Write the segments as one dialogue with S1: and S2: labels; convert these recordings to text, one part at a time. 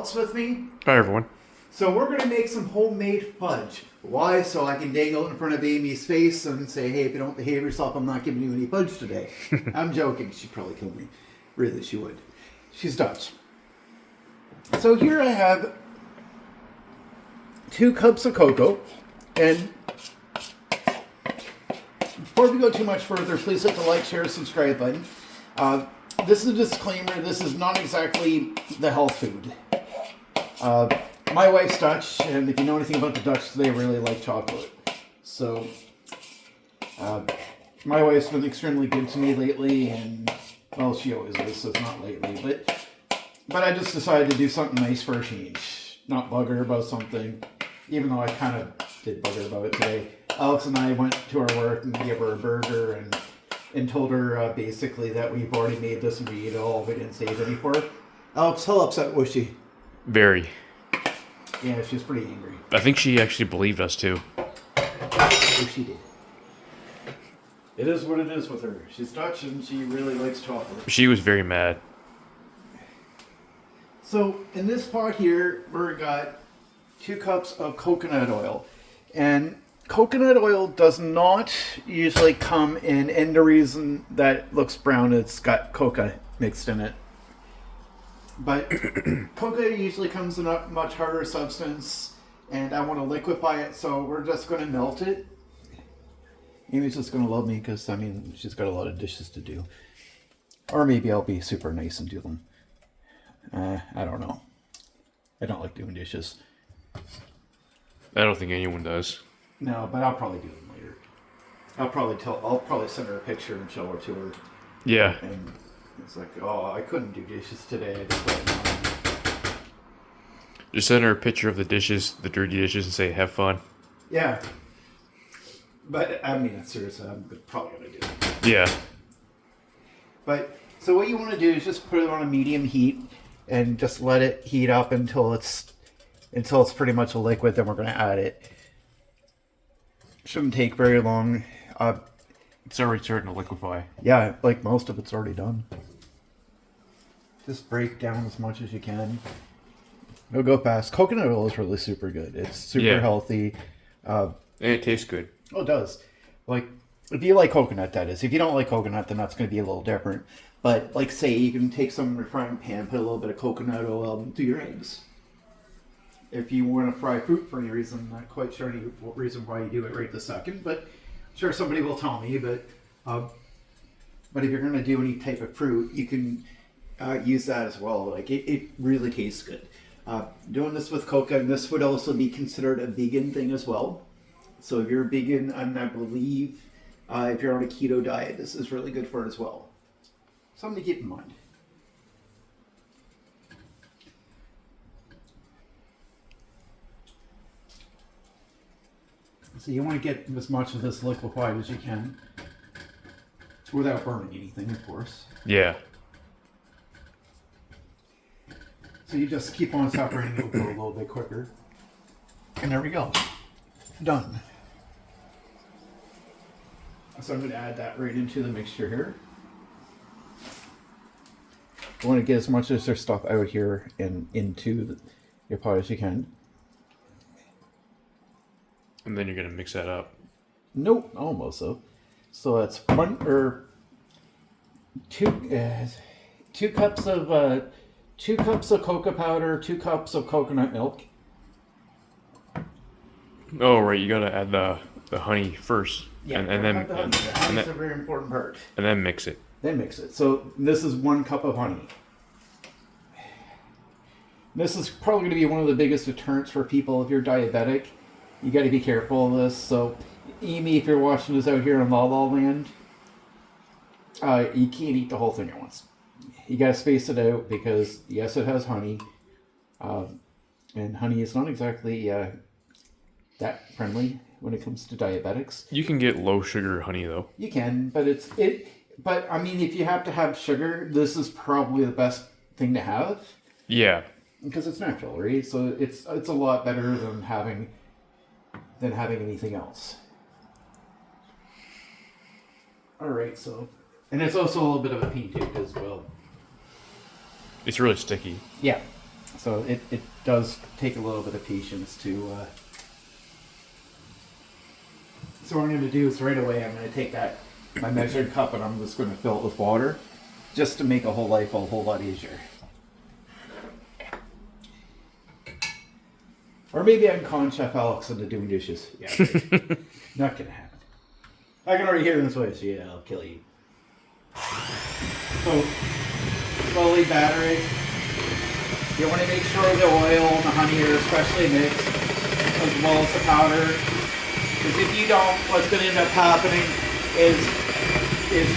S1: Alex with me.
S2: Hi, everyone.
S1: So we're going to make some homemade fudge. Why? So I can dangle it in front of Amy's face and say, hey, if you don't behave yourself, I'm not giving you any fudge today. I'm joking. She'd probably kill me. Really, she would. She's Dutch. So here I have 2 cups of cocoa. And before we go too much further, please hit the like, share, subscribe button. This is a disclaimer. This is not exactly the health food. My wife's Dutch, and if you know anything about the Dutch, they really like chocolate. So, my wife's been extremely good to me lately, and, well, she always is, so it's not lately. But I just decided to do something nice for a change. Not bug her about something, even though I kind of did bug her about it today. Alex and I went to our work and gave her a burger and told her basically that we've already made this and we ate it all. We didn't save any for it. Alex, how upset was she?
S2: Very.
S1: Yeah, she was pretty angry.
S2: I think she actually believed us, too.
S1: Oh, she did. It is what it is with her. She's Dutch and she really likes chocolate.
S2: She was very mad.
S1: So, in this pot here, we've got 2 cups of coconut oil. And coconut oil does not usually come in, and the reason that it looks brown, it's got coca mixed in it. But coca usually comes in a much harder substance, and I want to liquefy it, so we're just going to melt it. Amy's just going to love me because, I mean, she's got a lot of dishes to do. Or maybe I'll be super nice and do them. I don't know. I don't like doing dishes.
S2: I don't think anyone does.
S1: No, but I'll probably do them later. I'll probably send her a picture and show her to her.
S2: Yeah.
S1: And it's like, oh, I couldn't do dishes today. I just went
S2: Just send her a picture of the dishes, the dirty dishes, and say, have fun.
S1: Yeah. But, I mean, seriously, I'm probably going to do it.
S2: Yeah.
S1: But, so what you want to do is just put it on a medium heat and just let it heat up until it's pretty much a liquid. Then we're going to add it. Shouldn't take very long.
S2: It's already starting to liquefy.
S1: Yeah, like most of it's already done. Just break down as much as you can. It'll go fast. Coconut oil is really super good. It's super healthy.
S2: And it tastes good.
S1: Oh, it does. Like, if you like coconut, that is. If you don't like coconut, then that's going to be a little different. But, like, say, you can take some frying pan, put a little bit of coconut oil into your eggs. If you want to fry fruit for any reason, I'm not quite sure any reason why you do it right this second, but I'm sure somebody will tell me. But if you're going to do any type of fruit, you can use that as well. Like, it really tastes good. Doing this with coca, and this would also be considered a vegan thing as well. So if you're a vegan, and I believe if you're on a keto diet, this is really good for it as well. Something to keep in mind. So you want to get as much of this liquefied as you can, without burning anything, of course.
S2: Yeah.
S1: So you just keep on separating, it'll go a little bit quicker. And there we go. Done. So I'm going to add that right into the mixture here. You want to get as much of this stuff out here and into your pot as you can.
S2: And then you're going to mix that up.
S1: Nope, almost so. So that's 2 cups of cocoa powder, 2 cups of coconut milk.
S2: Oh, right. You got to add the honey first.
S1: Yeah,
S2: and then
S1: honey's a very important part.
S2: And then mix it.
S1: Then mix it. So this is 1 cup of honey. This is probably going to be one of the biggest deterrents for people if you're diabetic. You got to be careful of this. So, Amy, if you're watching this out here in La La Land, you can't eat the whole thing at once. You got to space it out because, yes, it has honey. And honey is not exactly that friendly when it comes to diabetics.
S2: You can get low sugar honey, though.
S1: You can, but But, I mean, if you have to have sugar, this is probably the best thing to have.
S2: Yeah.
S1: Because it's natural, right? So it's a lot better than having anything else. All right, so, and it's also a little bit of a pain too, because, well,
S2: it's really sticky.
S1: Yeah. So it does take a little bit of patience to. So what I'm going to do is right away I'm going to take my measured cup and I'm just going to fill it with water, just to make a whole life a whole lot easier. Or maybe I can con Chef Alex into doing dishes. Yeah, right. Not going to happen. I can already hear him in his voice. Yeah, I'll kill you. So slowly batter it. You want to make sure the oil and the honey are especially mixed, as well as the powder. Because if you don't, what's going to end up happening is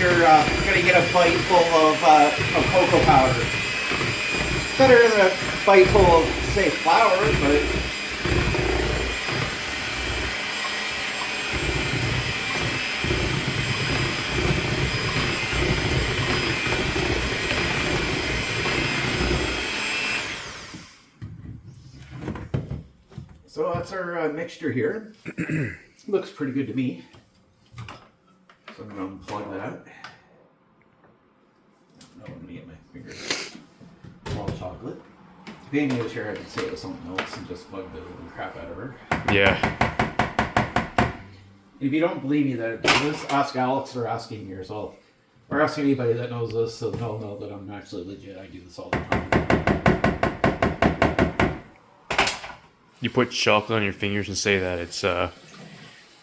S1: you're going to get a bite full of cocoa powder. Better than a bite full of, say, flour, but... So that's our mixture here. Looks pretty good to me. So I'm going to unplug that. No, let me get my fingers. All chocolate. If Amy was here, I could say it was something else and just bug the living crap out of her.
S2: Yeah.
S1: If you don't believe me that this, ask Alex or ask Amy yourself. Or ask anybody that knows this so they'll know that I'm actually legit. I do this all the time.
S2: You put chocolate on your fingers and say that it's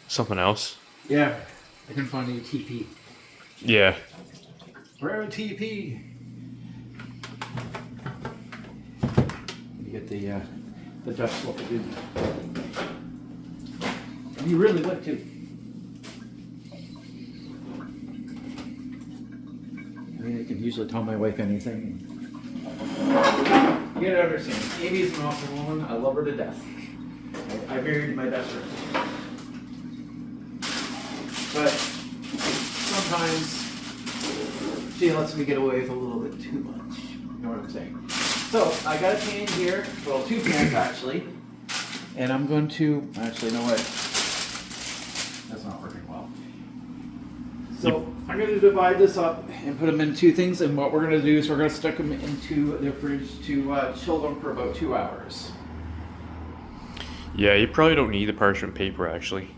S2: something else.
S1: Yeah. I can find a TP.
S2: Yeah.
S1: We're a TP. You get the Dutch look dude. You really would too. I mean, I can usually tell my wife anything. You gotta understand, Amy's an awesome woman. I love her to death. I married my best friend. But sometimes she lets me get away with a little bit too much. You know what I'm saying? So I got a pan here, well, two pans actually. And I'm going to, actually, you know what? That's not working well. So I'm going to divide this up and put them in two things. And what we're going to do is we're going to stick them into the fridge to chill them for about 2 hours.
S2: Yeah, you probably don't need the parchment paper, actually.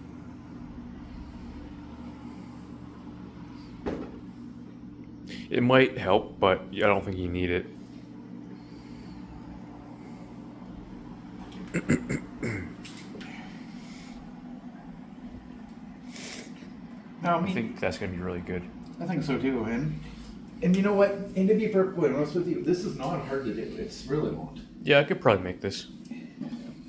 S2: It might help, but I don't think you need it.
S1: Now,
S2: I think that's going to be really good.
S1: I think so too, and you know what? And to be perfectly honest with you, this is not hard to do. It's really not.
S2: Yeah, I could probably make this.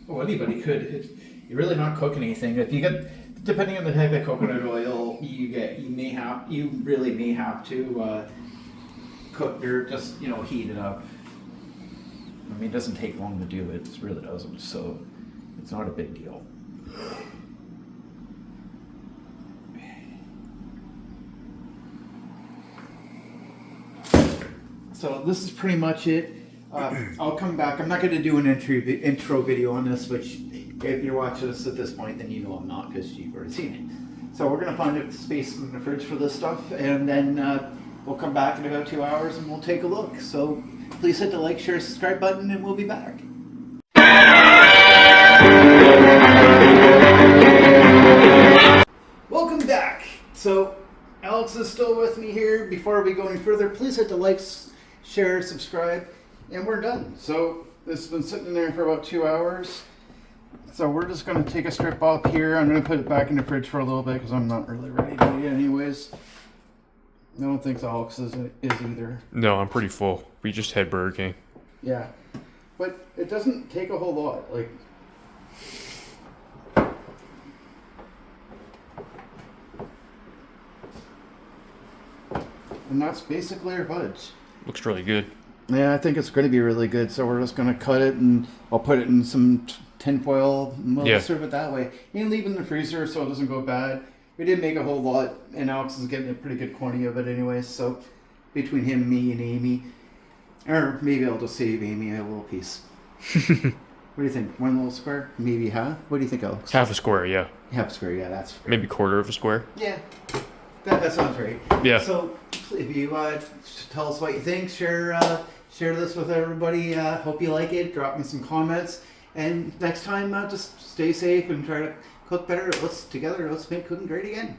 S1: Well, anybody could. You're really not cooking anything. If you get, depending on the type of coconut oil you get, you really may have to cook or just heat it up. I mean, it doesn't take long to do it. It really doesn't. So it's not a big deal. So this is pretty much it. I'll come back. I'm not going to do an intro video on this, which if you're watching this at this point, then you know I'm not because you've already seen it. So we're going to find a space in the fridge for this stuff, and then we'll come back in about 2 hours and we'll take a look. So please hit the like, share, subscribe button, and we'll be back. Welcome back. So Alex is still with me here. Before we go any further, please hit the like, share, subscribe, and we're done. So this has been sitting there for about 2 hours. So we're just going to take a strip off here. I'm going to put it back in the fridge for a little bit because I'm not really ready to eat it anyways. I don't think Alex is either.
S2: No, I'm pretty full. We just had Burger King.
S1: Yeah. But it doesn't take a whole lot. Like, and that's basically our fudge.
S2: Looks really good.
S1: Yeah, I think it's going to be really good. So we're just going to cut it and I'll put it in some tin foil and we'll serve it that way. You can leave it in the freezer so it doesn't go bad. We didn't make a whole lot and Alex is getting a pretty good quantity of it anyway. So between him, me, and Amy, or maybe I'll just save Amy a little piece. What do you think? One little square? Maybe half? What do you think, Alex?
S2: Half a square, yeah.
S1: Half a square, yeah, that's fair.
S2: Maybe quarter of a square.
S1: Yeah, that sounds right.
S2: Yeah.
S1: So if you tell us what you think, share share this with everybody. Hope you like it. Drop me some comments. And next time, just stay safe and try to cook better. Let's make cooking great again.